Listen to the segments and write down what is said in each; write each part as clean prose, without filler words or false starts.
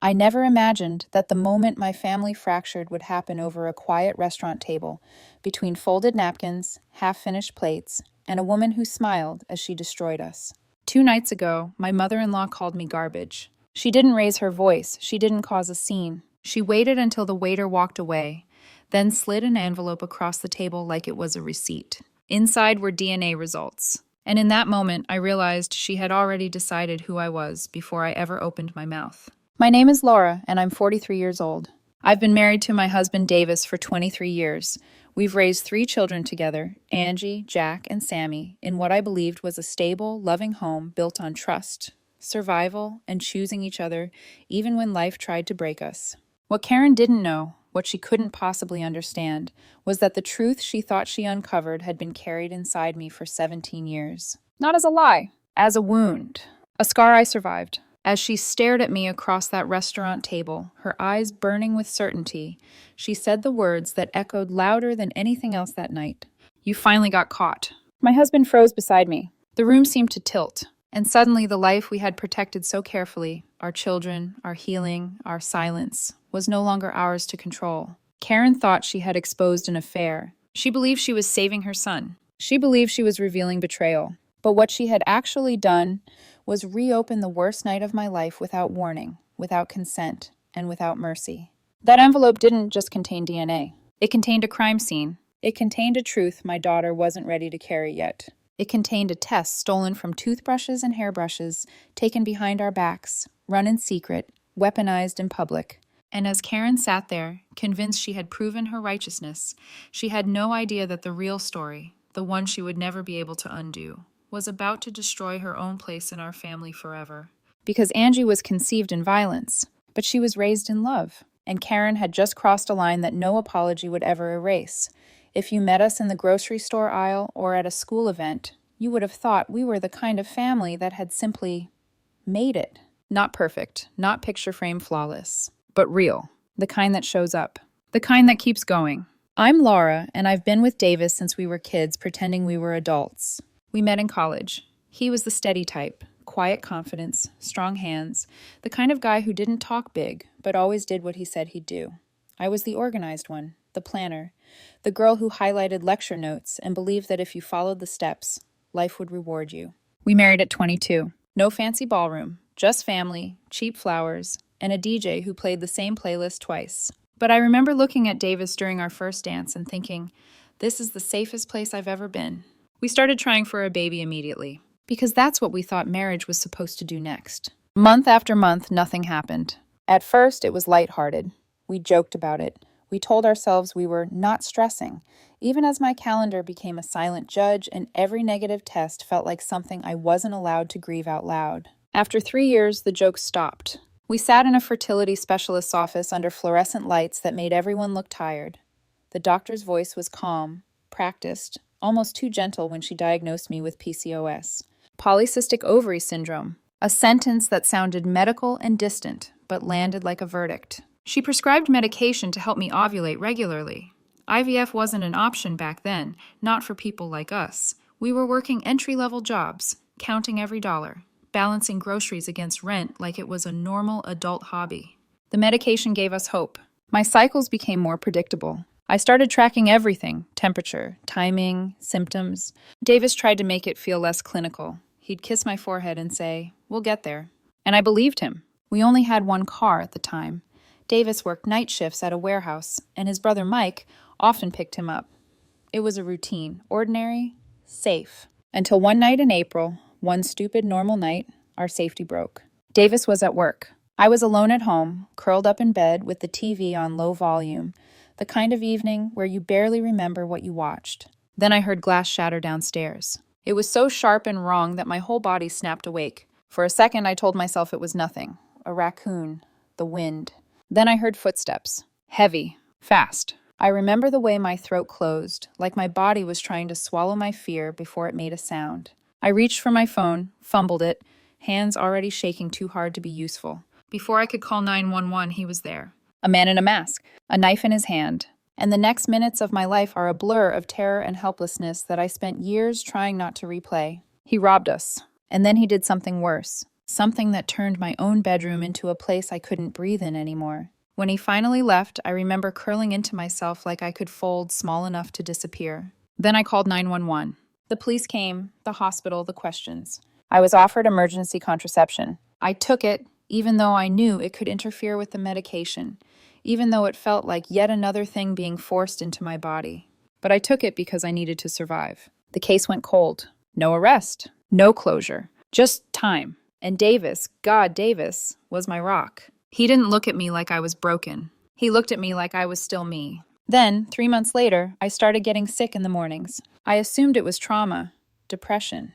I never imagined that the moment my family fractured would happen over a quiet restaurant table, between folded napkins, half-finished plates, and a woman who smiled as she destroyed us. 2 nights ago, my mother-in-law called me garbage. She didn't raise her voice, she didn't cause a scene. She waited until the waiter walked away, then slid an envelope across the table like it was a receipt. Inside were DNA results. And in that moment, I realized she had already decided who I was before I ever opened my mouth. My name is Laura, and I'm 43 years old. I've been married to my husband Davis for 23 years. We've raised 3 children together, Angie, Jack, and Sammy, in what I believed was a stable, loving home built on trust, survival, and choosing each other even when life tried to break us. What Karen didn't know, what she couldn't possibly understand, was that the truth she thought she uncovered had been carried inside me for 17 years. Not as a lie, as a wound, a scar I survived. As she stared at me across that restaurant table, her eyes burning with certainty, she said the words that echoed louder than anything else that night. "You finally got caught." My husband froze beside me. The room seemed to tilt, and suddenly the life we had protected so carefully, our children, our healing, our silence, was no longer ours to control. Karen thought she had exposed an affair. She believed she was saving her son. She believed she was revealing betrayal. But what she had actually done was reopen the worst night of my life without warning, without consent, and without mercy. That envelope didn't just contain DNA. It contained a crime scene. It contained a truth my daughter wasn't ready to carry yet. It contained a test stolen from toothbrushes and hairbrushes, taken behind our backs, run in secret, weaponized in public. And as Karen sat there, convinced she had proven her righteousness, she had no idea that the real story, the one she would never be able to undo, was about to destroy her own place in our family forever. Because Angie was conceived in violence, but she was raised in love, and Karen had just crossed a line that no apology would ever erase. If you met us in the grocery store aisle or at a school event, you would have thought we were the kind of family that had simply made it. Not perfect, not picture frame flawless, but real. The kind that shows up. The kind that keeps going. I'm Laura, and I've been with Davis since we were kids pretending we were adults. We met in college. He was the steady type, quiet confidence, strong hands, the kind of guy who didn't talk big, but always did what he said he'd do. I was the organized one, the planner, the girl who highlighted lecture notes and believed that if you followed the steps, life would reward you. We married at 22. No fancy ballroom, just family, cheap flowers, and a DJ who played the same playlist twice. But I remember looking at Davis during our first dance and thinking, this is the safest place I've ever been. We started trying for a baby immediately, because that's what we thought marriage was supposed to do next. Month after month, nothing happened. At first, it was lighthearted. We joked about it. We told ourselves we were not stressing, even as my calendar became a silent judge and every negative test felt like something I wasn't allowed to grieve out loud. After 3 years, the jokes stopped. We sat in a fertility specialist's office under fluorescent lights that made everyone look tired. The doctor's voice was calm, practiced, almost too gentle when she diagnosed me with PCOS. Polycystic ovary syndrome, a sentence that sounded medical and distant, but landed like a verdict. She prescribed medication to help me ovulate regularly. IVF wasn't an option back then, not for people like us. We were working entry-level jobs, counting every dollar, balancing groceries against rent like it was a normal adult hobby. The medication gave us hope. My cycles became more predictable. I started tracking everything: temperature, timing, symptoms. Davis tried to make it feel less clinical. He'd kiss my forehead and say, "We'll get there." And I believed him. We only had one car at the time. Davis worked night shifts at a warehouse, and his brother Mike often picked him up. It was a routine, ordinary, safe. Until one night in April, one stupid normal night, our safety broke. Davis was at work. I was alone at home, curled up in bed with the TV on low volume, the kind of evening where you barely remember what you watched. Then I heard glass shatter downstairs. It was so sharp and wrong that my whole body snapped awake. For a second, I told myself it was nothing. A raccoon. The wind. Then I heard footsteps. Heavy. Fast. I remember the way my throat closed, like my body was trying to swallow my fear before it made a sound. I reached for my phone, fumbled it, hands already shaking too hard to be useful. Before I could call 911, he was there. A man in a mask, a knife in his hand. And the next minutes of my life are a blur of terror and helplessness that I spent years trying not to replay. He robbed us. And then he did something worse. something that turned my own bedroom into a place I couldn't breathe in anymore. When he finally left, I remember curling into myself like I could fold small enough to disappear. Then I called 911. The police came, the hospital, the questions. I was offered emergency contraception. I took it, even though I knew it could interfere with the medication, even though it felt like yet another thing being forced into my body. But I took it because I needed to survive. The case went cold. No arrest. No closure. Just time. And Davis, God Davis, was my rock. He didn't look at me like I was broken. He looked at me like I was still me. Then, 3 months later, I started getting sick in the mornings. I assumed it was trauma, depression,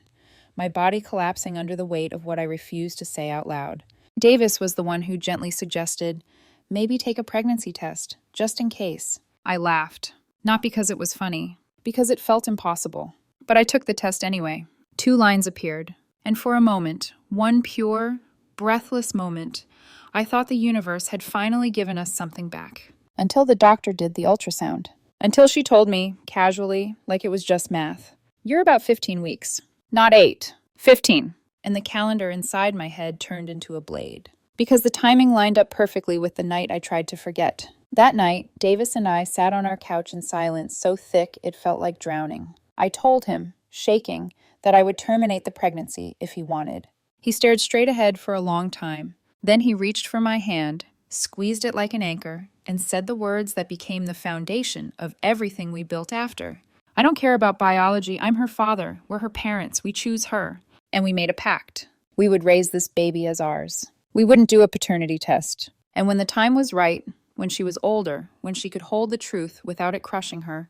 my body collapsing under the weight of what I refused to say out loud. Davis was the one who gently suggested, maybe take a pregnancy test, just in case. I laughed. Not because it was funny, because it felt impossible. But I took the test anyway. 2 lines appeared, and for a moment, one pure, breathless moment, I thought the universe had finally given us something back. Until the doctor did the ultrasound. Until she told me, casually, like it was just math, you're about 15 weeks. Not 8. 15. And the calendar inside my head turned into a blade. Because the timing lined up perfectly with the night I tried to forget. That night, Davis and I sat on our couch in silence so thick it felt like drowning. I told him, shaking, that I would terminate the pregnancy if he wanted. He stared straight ahead for a long time. Then he reached for my hand, squeezed it like an anchor, and said the words that became the foundation of everything we built after. I don't care about biology. I'm her father. We're her parents. We choose her. And we made a pact. We would raise this baby as ours. We wouldn't do a paternity test. And when the time was right, when she was older, when she could hold the truth without it crushing her,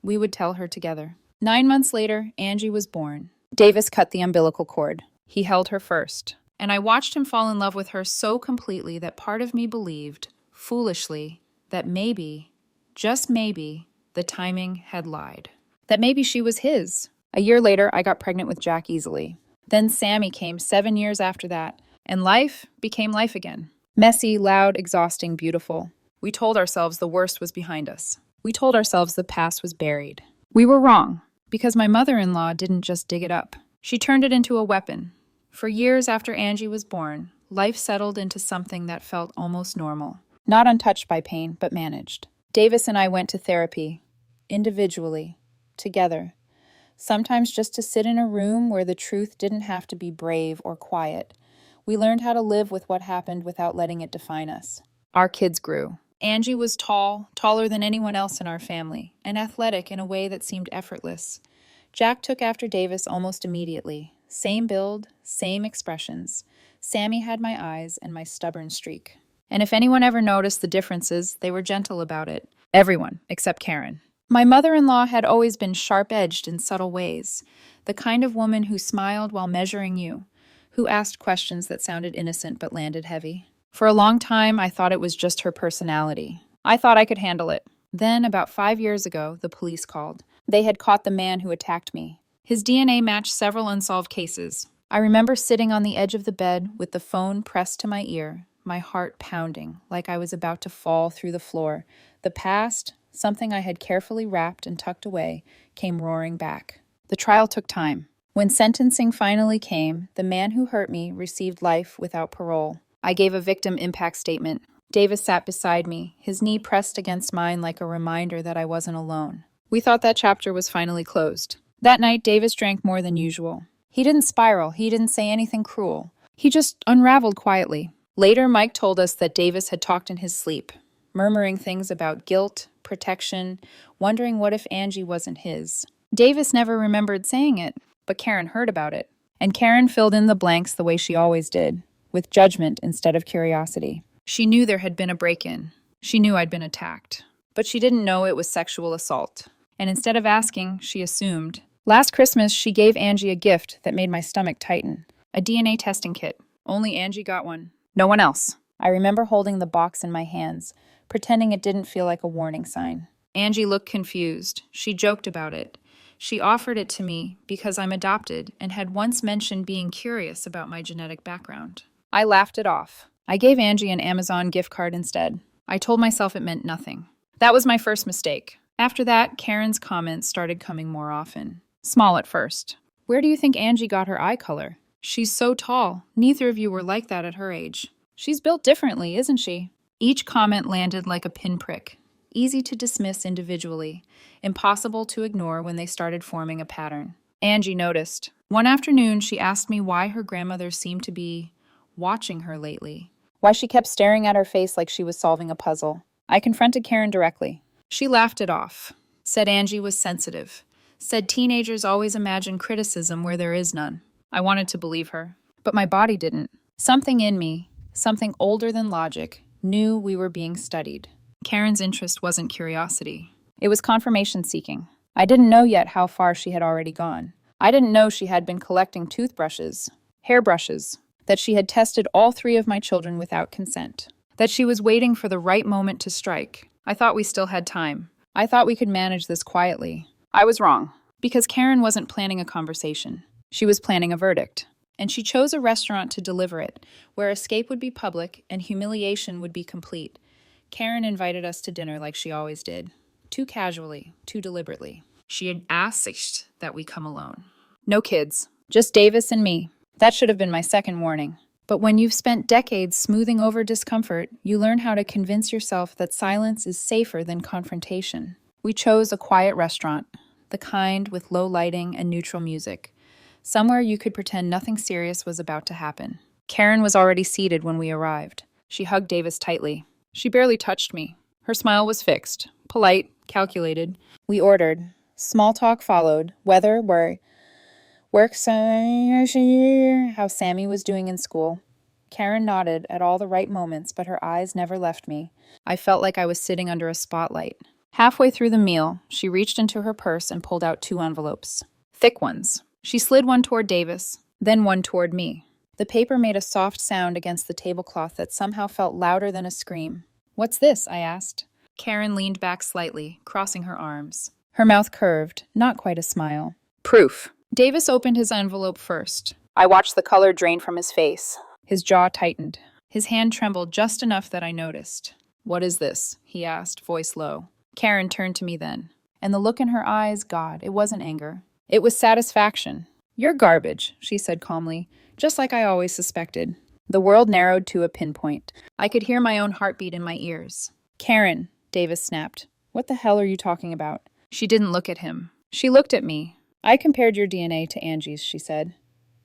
we would tell her together. 9 months later, Angie was born. Davis cut the umbilical cord. He held her first. And I watched him fall in love with her so completely that part of me believed, foolishly, that maybe, just maybe, the timing had lied. That maybe she was his. A year later, I got pregnant with Jack easily. Then Sammy came 7 years after that, and life became life again. Messy, loud, exhausting, beautiful. We told ourselves the worst was behind us. We told ourselves the past was buried. We were wrong, because my mother-in-law didn't just dig it up. She turned it into a weapon. For years after Angie was born, life settled into something that felt almost normal. Not untouched by pain, but managed. Davis and I went to therapy, individually, together. Sometimes just to sit in a room where the truth didn't have to be brave or quiet. We learned how to live with what happened without letting it define us. Our kids grew. Angie was tall, taller than anyone else in our family, and athletic in a way that seemed effortless. Jack took after Davis almost immediately. Same build, same expressions. Sammy had my eyes and my stubborn streak. And if anyone ever noticed the differences, they were gentle about it. Everyone, except Karen. My mother-in-law had always been sharp-edged in subtle ways, the kind of woman who smiled while measuring you, who asked questions that sounded innocent but landed heavy. For a long time, I thought it was just her personality. I thought I could handle it. Then, about 5 years ago, the police called. They had caught the man who attacked me. His DNA matched several unsolved cases. I remember sitting on the edge of the bed with the phone pressed to my ear, my heart pounding, like I was about to fall through the floor. The past, something I had carefully wrapped and tucked away, came roaring back. The trial took time. When sentencing finally came, the man who hurt me received life without parole. I gave a victim impact statement. Davis sat beside me, his knee pressed against mine like a reminder that I wasn't alone. We thought that chapter was finally closed. That night, Davis drank more than usual. He didn't spiral. He didn't say anything cruel. He just unraveled quietly. Later, Mike told us that Davis had talked in his sleep, murmuring things about guilt, protection, wondering what if Angie wasn't his. Davis never remembered saying it, but Karen heard about it. And Karen filled in the blanks the way she always did, with judgment instead of curiosity. She knew there had been a break-in. She knew I'd been attacked. But she didn't know it was sexual assault. And instead of asking, she assumed. Last Christmas, she gave Angie a gift that made my stomach tighten. A DNA testing kit. Only Angie got one. No one else. I remember holding the box in my hands, pretending it didn't feel like a warning sign. Angie looked confused. She joked about it. She offered it to me because I'm adopted and had once mentioned being curious about my genetic background. I laughed it off. I gave Angie an Amazon gift card instead. I told myself it meant nothing. That was my first mistake. After that, Karen's comments started coming more often. Small at first. Where do you think Angie got her eye color? She's so tall. Neither of you were like that at her age. She's built differently, isn't she? Each comment landed like a pinprick. Easy to dismiss individually, impossible to ignore when they started forming a pattern. Angie noticed. One afternoon, she asked me why her grandmother seemed to be watching her lately. Why she kept staring at her face like she was solving a puzzle. I confronted Karen directly. She laughed it off, said Angie was sensitive, said teenagers always imagine criticism where there is none. I wanted to believe her, but my body didn't. Something in me, something older than logic, knew we were being studied. Karen's interest wasn't curiosity. It was confirmation seeking. I didn't know yet how far she had already gone. I didn't know she had been collecting toothbrushes, hairbrushes, that she had tested all 3 of my children without consent, that she was waiting for the right moment to strike. I thought we still had time. I thought we could manage this quietly. I was wrong, because Karen wasn't planning a conversation. She was planning a verdict. And she chose a restaurant to deliver it, where escape would be public and humiliation would be complete. Karen invited us to dinner like she always did. Too casually, too deliberately. She had asked that we come alone. No kids, just Davis and me. That should have been my second warning. But when you've spent decades smoothing over discomfort, you learn how to convince yourself that silence is safer than confrontation. We chose a quiet restaurant, the kind with low lighting and neutral music. Somewhere you could pretend nothing serious was about to happen. Karen was already seated when we arrived. She hugged Davis tightly. She barely touched me. Her smile was fixed, polite, calculated. We ordered. Small talk followed. Weather, work, how Sammy was doing in school. Karen nodded at all the right moments, but her eyes never left me. I felt like I was sitting under a spotlight. Halfway through the meal, she reached into her purse and pulled out 2 envelopes. Thick ones. She slid one toward Davis, then one toward me. The paper made a soft sound against the tablecloth that somehow felt louder than a scream. "What's this?" I asked. Karen leaned back slightly, crossing her arms. Her mouth curved, not quite a smile. "Proof." Davis opened his envelope first. I watched the color drain from his face. His jaw tightened. His hand trembled just enough that I noticed. "What is this?" he asked, voice low. Karen turned to me then. And the look in her eyes, God, it wasn't anger. It was satisfaction. "You're garbage," she said calmly, just like I always suspected. The world narrowed to a pinpoint. I could hear my own heartbeat in my ears. "Karen," Davis snapped. "What the hell are you talking about?" She didn't look at him. She looked at me. "I compared your DNA to Angie's," she said.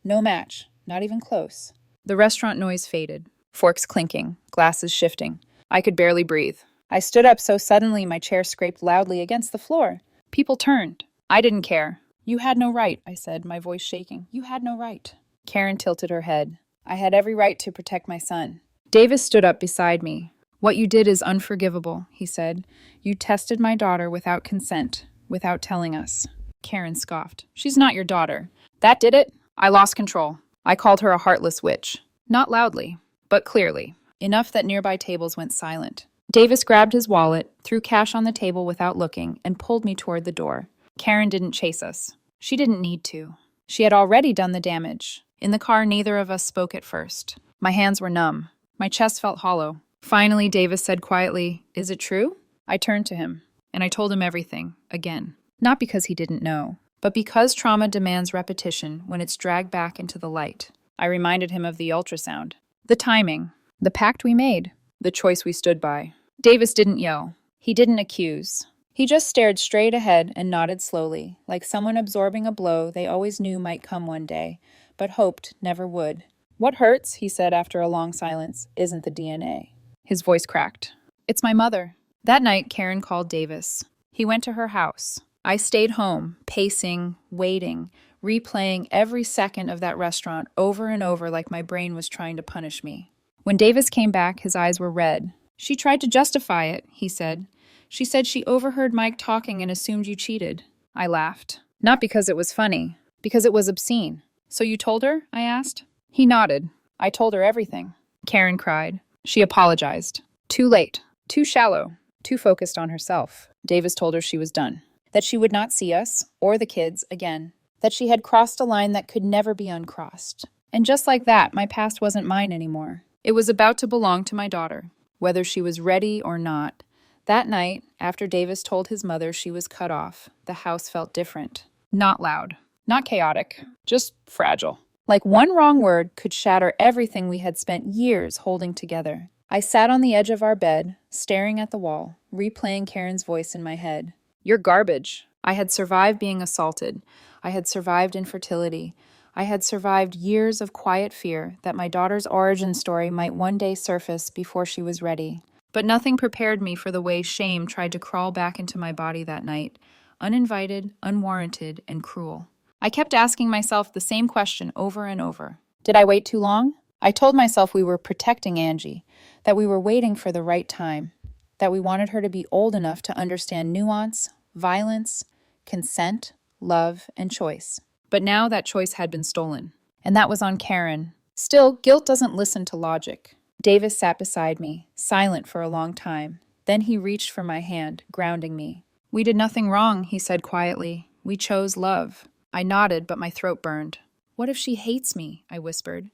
"No match. Not even close." The restaurant noise faded. Forks clinking, glasses shifting. I could barely breathe. I stood up so suddenly my chair scraped loudly against the floor. People turned. I didn't care. "You had no right," I said, my voice shaking. "You had no right." Karen tilted her head. "I had every right to protect my son." Davis stood up beside me. "What you did is unforgivable," he said. "You tested my daughter without consent, without telling us." Karen scoffed. "She's not your daughter." "That did it?" I lost control. I called her a heartless witch. Not loudly, but clearly. Enough that nearby tables went silent. Davis grabbed his wallet, threw cash on the table without looking, and pulled me toward the door. Karen didn't chase us. She didn't need to. She had already done the damage. In the car, neither of us spoke at first. My hands were numb. My chest felt hollow. Finally, Davis said quietly, "Is it true?" I turned to him, and I told him everything, again. Not because he didn't know, but because trauma demands repetition when it's dragged back into the light. I reminded him of the ultrasound, the timing, the pact we made, the choice we stood by. Davis didn't yell. He didn't accuse. He just stared straight ahead and nodded slowly, like someone absorbing a blow they always knew might come one day, but hoped never would. "What hurts," he said after a long silence, "isn't the DNA." His voice cracked. "It's my mother." That night, Karen called Davis. He went to her house. I stayed home, pacing, waiting, replaying every second of that restaurant over and over like my brain was trying to punish me. When Davis came back, his eyes were red. "She tried to justify it," he said. "She said she overheard Mike talking and assumed you cheated." I laughed. Not because it was funny, because it was obscene. "So you told her?" I asked. He nodded. "I told her everything." Karen cried. She apologized. Too late. Too shallow. Too focused on herself. Davis told her she was done. That she would not see us, or the kids, again. That she had crossed a line that could never be uncrossed. And just like that, my past wasn't mine anymore. It was about to belong to my daughter, whether she was ready or not. That night, after Davis told his mother she was cut off, the house felt different. Not loud. Not chaotic. Just fragile. Like one wrong word could shatter everything we had spent years holding together. I sat on the edge of our bed, staring at the wall, replaying Karen's voice in my head. You're garbage. I had survived being assaulted. I had survived infertility. I had survived years of quiet fear that my daughter's origin story might one day surface before she was ready. But nothing prepared me for the way shame tried to crawl back into my body that night, uninvited, unwarranted, and cruel. I kept asking myself the same question over and over. Did I wait too long? I told myself we were protecting Angie, that we were waiting for the right time, that we wanted her to be old enough to understand nuance, violence, consent, love, and choice. But now that choice had been stolen, and that was on Karen. Still, guilt doesn't listen to logic. Davis sat beside me, silent for a long time. Then he reached for my hand, grounding me. We did nothing wrong, he said quietly. We chose love. I nodded, but my throat burned. What if she hates me? I whispered.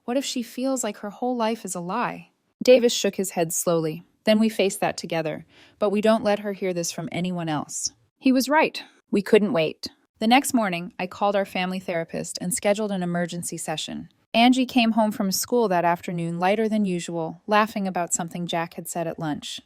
What if she feels like her whole life is a lie? Davis shook his head slowly. Then we faced that together, but we don't let her hear this from anyone else. He was right. We couldn't wait. The next morning, I called our family therapist and scheduled an emergency session. Angie came home from school that afternoon lighter than usual, laughing about something Jack had said at lunch.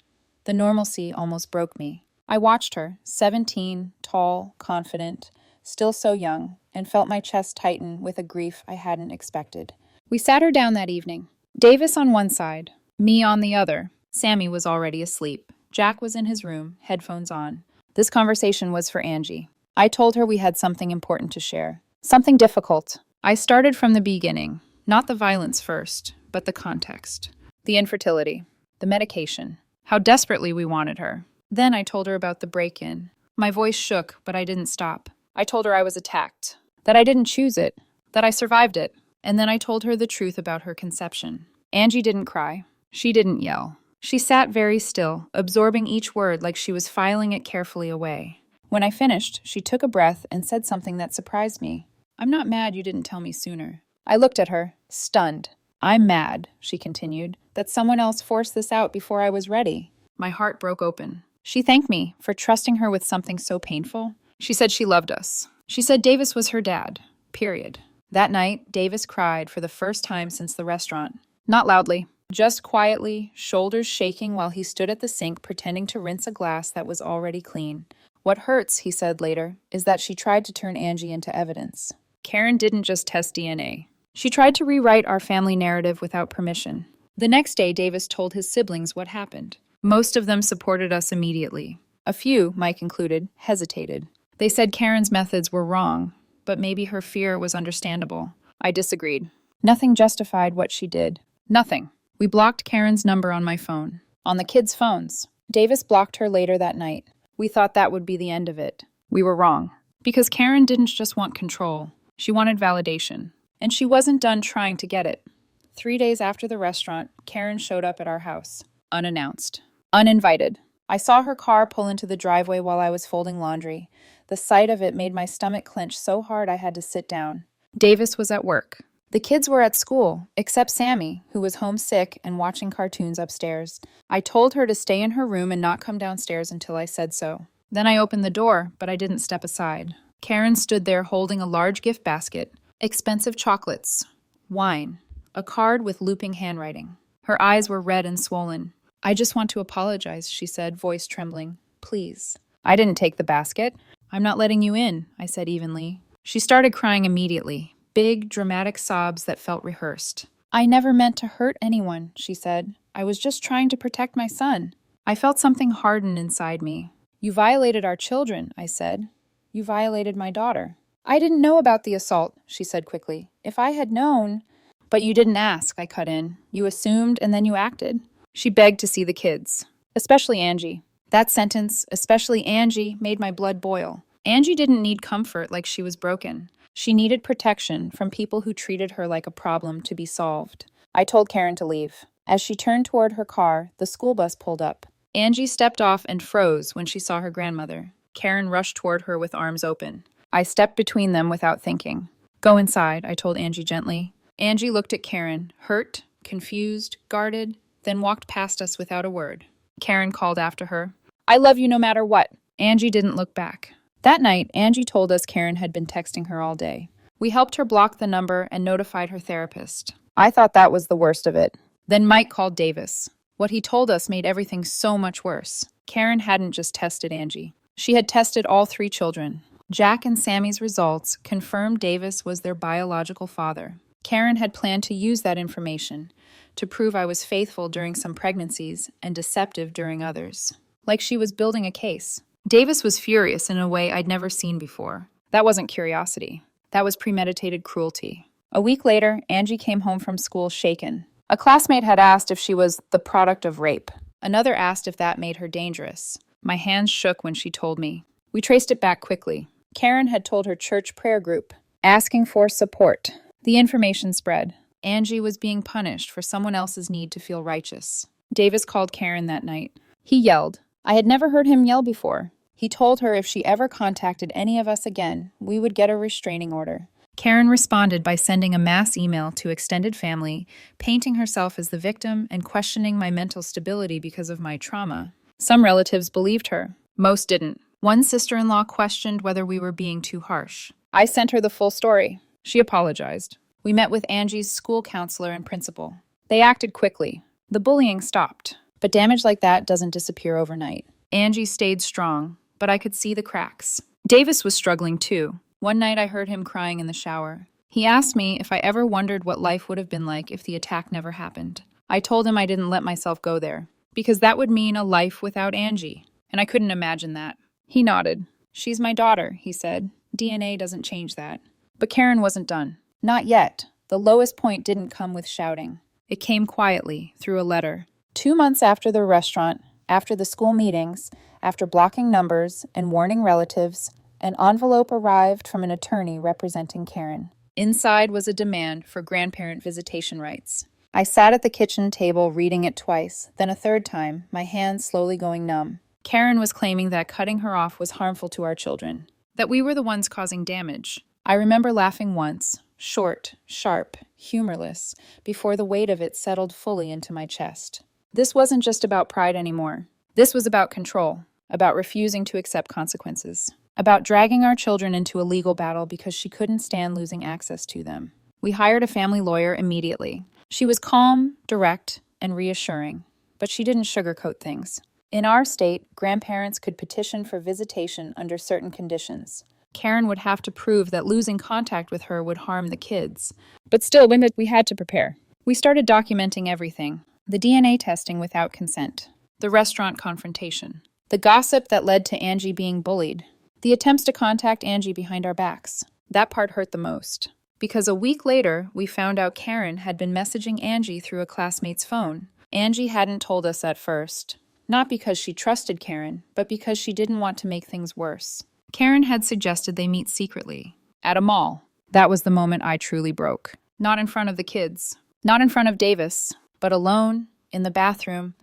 The normalcy almost broke me. I watched her, 17, tall, confident, still so young, and felt my chest tighten with a grief I hadn't expected. We sat her down that evening. Davis on one side, me on the other. Sammy was already asleep. Jack was in his room, headphones on. This conversation was for Angie. I told her we had something important to share. Something difficult. I started from the beginning. Not the violence first, but the context. The infertility. The medication. How desperately we wanted her. Then I told her about the break-in. My voice shook, but I didn't stop. I told her I was attacked. That I didn't choose it. That I survived it. And then I told her the truth about her conception. Angie didn't cry. She didn't yell. She sat very still, absorbing each word like she was filing it carefully away. When I finished, she took a breath and said something that surprised me. I'm not mad you didn't tell me sooner. I looked at her, stunned. I'm mad, she continued, that someone else forced this out before I was ready. My heart broke open. She thanked me for trusting her with something so painful. She said she loved us. She said Davis was her dad. Period. That night, Davis cried for the first time since the restaurant. Not loudly. Just quietly, shoulders shaking while he stood at the sink pretending to rinse a glass that was already clean. What hurts, he said later, is that she tried to turn Angie into evidence. Karen didn't just test DNA. She tried to rewrite our family narrative without permission. The next day, Davis told his siblings what happened. Most of them supported us immediately. A few, Mike included, hesitated. They said Karen's methods were wrong, but maybe her fear was understandable. I disagreed. Nothing justified what she did. Nothing. We blocked Karen's number on my phone. On the kids' phones. Davis blocked her later that night. We thought that would be the end of it. We were wrong. Because Karen didn't just want control. She wanted validation. And she wasn't done trying to get it. 3 days after the restaurant, Karen showed up at our house. Unannounced. Uninvited. I saw her car pull into the driveway while I was folding laundry. The sight of it made my stomach clench so hard I had to sit down. Davis was at work. The kids were at school, except Sammy, who was homesick and watching cartoons upstairs. I told her to stay in her room and not come downstairs until I said so. Then I opened the door, but I didn't step aside. Karen stood there holding a large gift basket, expensive chocolates, wine, a card with looping handwriting. Her eyes were red and swollen. I just want to apologize, she said, voice trembling. Please. I didn't take the basket. I'm not letting you in, I said evenly. She started crying immediately. Big, dramatic sobs that felt rehearsed. I never meant to hurt anyone, she said. I was just trying to protect my son. I felt something harden inside me. You violated our children, I said. You violated my daughter. I didn't know about the assault, she said quickly. If I had known... But you didn't ask, I cut in. You assumed and then you acted. She begged to see the kids. Especially Angie. That sentence, especially Angie, made my blood boil. Angie didn't need comfort like she was broken. She needed protection from people who treated her like a problem to be solved. I told Karen to leave. As she turned toward her car, the school bus pulled up. Angie stepped off and froze when she saw her grandmother. Karen rushed toward her with arms open. I stepped between them without thinking. Go inside, I told Angie gently. Angie looked at Karen, hurt, confused, guarded, then walked past us without a word. Karen called after her. I love you no matter what. Angie didn't look back. That night, Angie told us Karen had been texting her all day. We helped her block the number and notified her therapist. I thought that was the worst of it. Then Mike called Davis. What he told us made everything so much worse. Karen hadn't just tested Angie. She had tested all 3 children. Jack and Sammy's results confirmed Davis was their biological father. Karen had planned to use that information to prove I was faithful during some pregnancies and deceptive during others. Like she was building a case. Davis was furious in a way I'd never seen before. That wasn't curiosity. That was premeditated cruelty. A week later, Angie came home from school shaken. A classmate had asked if she was the product of rape. Another asked if that made her dangerous. My hands shook when she told me. We traced it back quickly. Karen had told her church prayer group, asking for support. The information spread. Angie was being punished for someone else's need to feel righteous. Davis called Karen that night. He yelled. I had never heard him yell before. He told her if she ever contacted any of us again, we would get a restraining order. Karen responded by sending a mass email to extended family, painting herself as the victim and questioning my mental stability because of my trauma. Some relatives believed her. Most didn't. One sister-in-law questioned whether we were being too harsh. I sent her the full story. She apologized. We met with Angie's school counselor and principal. They acted quickly. The bullying stopped. But damage like that doesn't disappear overnight. Angie stayed strong, but I could see the cracks. Davis was struggling too. One night I heard him crying in the shower. He asked me if I ever wondered what life would have been like if the attack never happened. I told him I didn't let myself go there, because that would mean a life without Angie, and I couldn't imagine that. He nodded. She's my daughter, he said. DNA doesn't change that. But Karen wasn't done. Not yet. The lowest point didn't come with shouting. It came quietly, through a letter. 2 months after the restaurant, after the school meetings, after blocking numbers and warning relatives, an envelope arrived from an attorney representing Karen. Inside was a demand for grandparent visitation rights. I sat at the kitchen table reading it twice, then a third time, my hands slowly going numb. Karen was claiming that cutting her off was harmful to our children, that we were the ones causing damage. I remember laughing once, short, sharp, humorless, before the weight of it settled fully into my chest. This wasn't just about pride anymore. This was about control, about refusing to accept consequences, about dragging our children into a legal battle because she couldn't stand losing access to them. We hired a family lawyer immediately. She was calm, direct, and reassuring, but she didn't sugarcoat things. In our state, grandparents could petition for visitation under certain conditions. Karen would have to prove that losing contact with her would harm the kids. But still, we had to prepare. We started documenting everything. The DNA testing without consent. The restaurant confrontation. The gossip that led to Angie being bullied. The attempts to contact Angie behind our backs. That part hurt the most. Because a week later, we found out Karen had been messaging Angie through a classmate's phone. Angie hadn't told us at first. Not because she trusted Karen, but because she didn't want to make things worse. Karen had suggested they meet secretly. At a mall. That was the moment I truly broke. Not in front of the kids. Not in front of Davis. But alone, in the bathroom,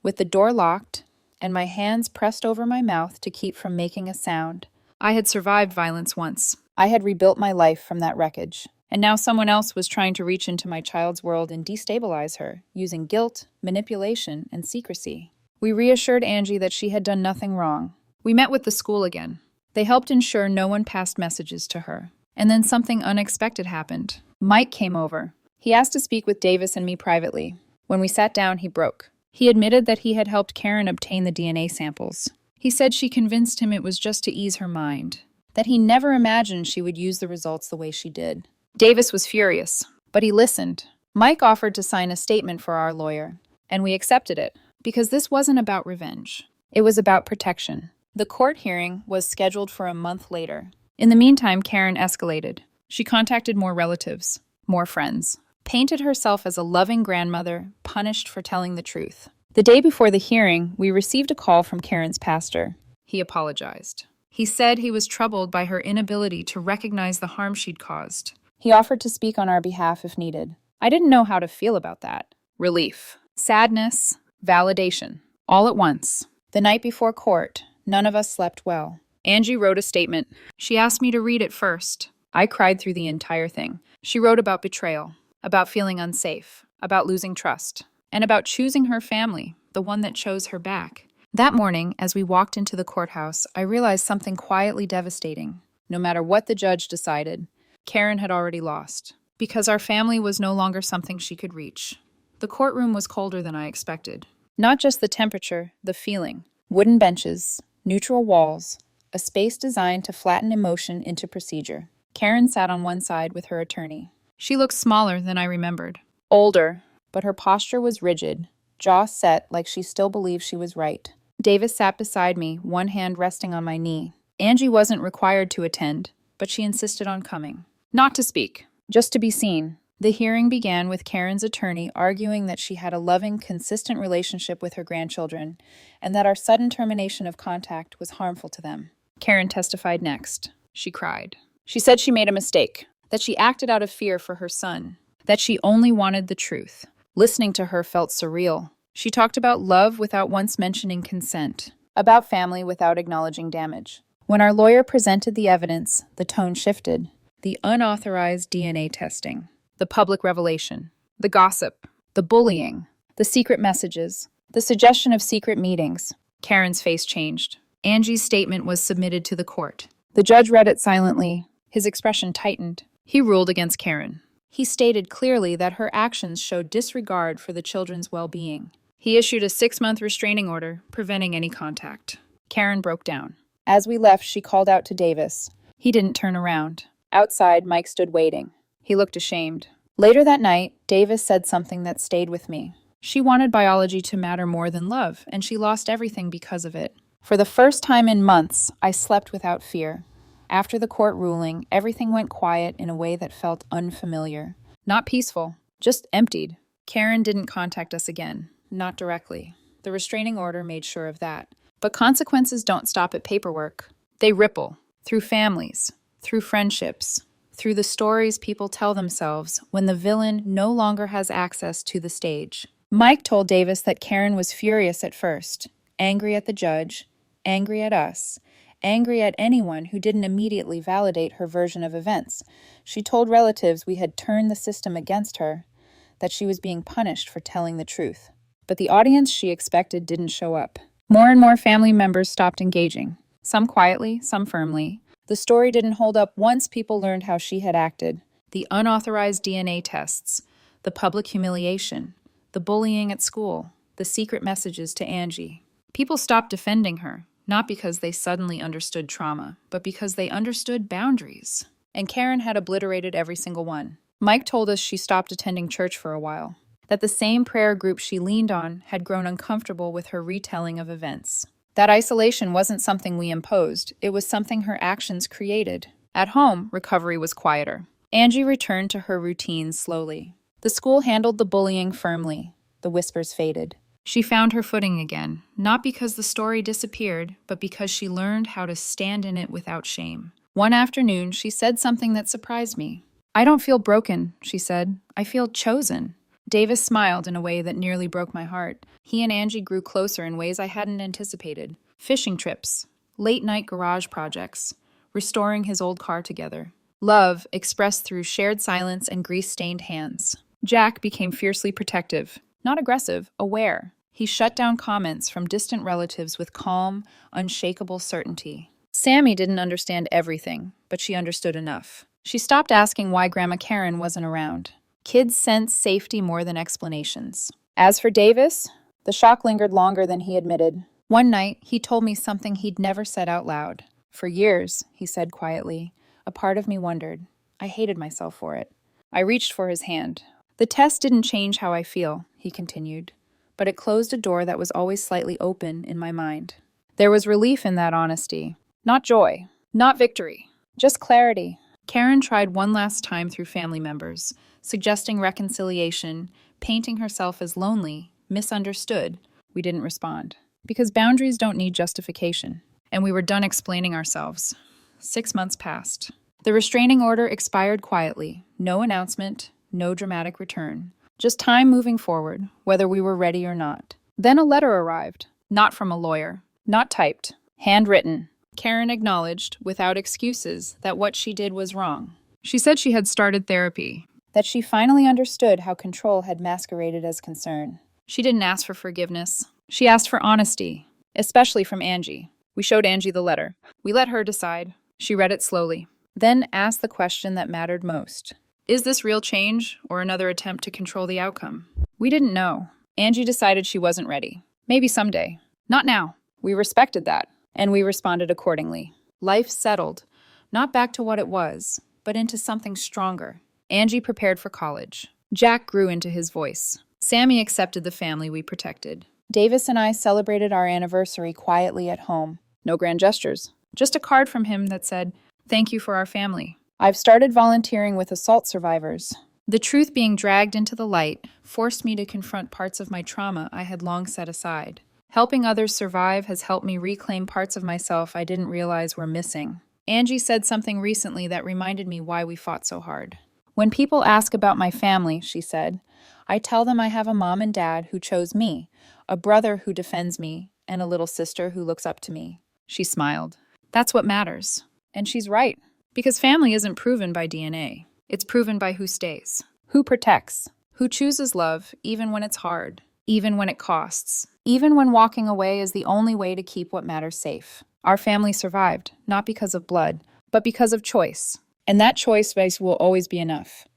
with the door locked, and my hands pressed over my mouth to keep from making a sound. I had survived violence once. I had rebuilt my life from that wreckage. And now someone else was trying to reach into my child's world and destabilize her, using guilt, manipulation, and secrecy. We reassured Angie that she had done nothing wrong. We met with the school again. They helped ensure no one passed messages to her. And then something unexpected happened. Mike came over. He asked to speak with Davis and me privately. When we sat down, he broke. He admitted that he had helped Karen obtain the DNA samples. He said she convinced him it was just to ease her mind, that he never imagined she would use the results the way she did. Davis was furious, but he listened. Mike offered to sign a statement for our lawyer, and we accepted it, because this wasn't about revenge. It was about protection. The court hearing was scheduled for a month later. In the meantime, Karen escalated. She contacted more relatives, more friends. Painted herself as a loving grandmother, punished for telling the truth. The day before the hearing, we received a call from Karen's pastor. He apologized. He said he was troubled by her inability to recognize the harm she'd caused. He offered to speak on our behalf if needed. I didn't know how to feel about that. Relief, sadness, validation, all at once. The night before court, none of us slept well. Angie wrote a statement. She asked me to read it first. I cried through the entire thing. She wrote about betrayal. About feeling unsafe, about losing trust, and about choosing her family, the one that chose her back. That morning, as we walked into the courthouse, I realized something quietly devastating. No matter what the judge decided, Karen had already lost, because our family was no longer something she could reach. The courtroom was colder than I expected. Not just the temperature, the feeling. Wooden benches, neutral walls, a space designed to flatten emotion into procedure. Karen sat on one side with her attorney. She looked smaller than I remembered. Older, but her posture was rigid, jaw set like she still believed she was right. Davis sat beside me, one hand resting on my knee. Angie wasn't required to attend, but she insisted on coming. Not to speak, just to be seen. The hearing began with Karen's attorney arguing that she had a loving, consistent relationship with her grandchildren, and that our sudden termination of contact was harmful to them. Karen testified next. She cried. She said she made a mistake, that she acted out of fear for her son, that she only wanted the truth. Listening to her felt surreal. She talked about love without once mentioning consent, about family without acknowledging damage. When our lawyer presented the evidence, the tone shifted. The unauthorized DNA testing, the public revelation, the gossip, the bullying, the secret messages, the suggestion of secret meetings. Karen's face changed. Angie's statement was submitted to the court. The judge read it silently. His expression tightened. He ruled against Karen. He stated clearly that her actions showed disregard for the children's well-being. He issued a 6-month restraining order, preventing any contact. Karen broke down. As we left, she called out to Davis. He didn't turn around. Outside, Mike stood waiting. He looked ashamed. Later that night, Davis said something that stayed with me. She wanted biology to matter more than love, and she lost everything because of it. For the first time in months, I slept without fear. After the court ruling, everything went quiet in a way that felt unfamiliar. Not peaceful, just emptied. Karen didn't contact us again, not directly. The restraining order made sure of that. But consequences don't stop at paperwork. They ripple through families, through friendships, through the stories people tell themselves when the villain no longer has access to the stage. Mike told Davis that Karen was furious at first, angry at the judge, angry at us, angry at anyone who didn't immediately validate her version of events. She told relatives we had turned the system against her, that she was being punished for telling the truth. But the audience she expected didn't show up. More and more family members stopped engaging, some quietly, some firmly. The story didn't hold up once people learned how she had acted. The unauthorized DNA tests, the public humiliation, the bullying at school, the secret messages to Angie. People stopped defending her, not because they suddenly understood trauma, but because they understood boundaries. And Karen had obliterated every single one. Mike told us she stopped attending church for a while, that the same prayer group she leaned on had grown uncomfortable with her retelling of events. That isolation wasn't something we imposed, it was something her actions created. At home, recovery was quieter. Angie returned to her routine slowly. The school handled the bullying firmly. The whispers faded. She found her footing again, not because the story disappeared, but because she learned how to stand in it without shame. One afternoon, she said something that surprised me. "I don't feel broken," she said. "I feel chosen." Davis smiled in a way that nearly broke my heart. He and Angie grew closer in ways I hadn't anticipated. Fishing trips, late-night garage projects, restoring his old car together. Love expressed through shared silence and grease-stained hands. Jack became fiercely protective, not aggressive, aware. He shut down comments from distant relatives with calm, unshakable certainty. Sammy didn't understand everything, but she understood enough. She stopped asking why Grandma Karen wasn't around. Kids sense safety more than explanations. As for Davis, the shock lingered longer than he admitted. One night, he told me something he'd never said out loud. "For years," he said quietly, "a part of me wondered. I hated myself for it." I reached for his hand. "The test didn't change how I feel," he continued, "but it closed a door that was always slightly open in my mind." There was relief in that honesty. Not joy, not victory, just clarity. Karen tried one last time through family members, suggesting reconciliation, painting herself as lonely, misunderstood. We didn't respond. Because boundaries don't need justification. And we were done explaining ourselves. 6 months passed. The restraining order expired quietly. No announcement, no dramatic return. Just time moving forward, whether we were ready or not. Then a letter arrived. Not from a lawyer. Not typed. Handwritten. Karen acknowledged, without excuses, that what she did was wrong. She said she had started therapy, that she finally understood how control had masqueraded as concern. She didn't ask for forgiveness. She asked for honesty, especially from Angie. We showed Angie the letter. We let her decide. She read it slowly. Then asked the question that mattered most. Is this real change or another attempt to control the outcome? We didn't know. Angie decided she wasn't ready. Maybe someday. Not now. We respected that, and we responded accordingly. Life settled, not back to what it was, but into something stronger. Angie prepared for college. Jack grew into his voice. Sammy accepted the family we protected. Davis and I celebrated our anniversary quietly at home. No grand gestures, just a card from him that said, "Thank you for our family." I've started volunteering with assault survivors. The truth being dragged into the light forced me to confront parts of my trauma I had long set aside. Helping others survive has helped me reclaim parts of myself I didn't realize were missing. Angie said something recently that reminded me why we fought so hard. When people ask about my family, she said, I tell them I have a mom and dad who chose me, a brother who defends me, and a little sister who looks up to me. She smiled. That's what matters. And she's right. Because family isn't proven by DNA. It's proven by who stays, who protects, who chooses love even when it's hard, even when it costs, even when walking away is the only way to keep what matters safe. Our family survived, not because of blood, but because of choice. And that choice will always be enough.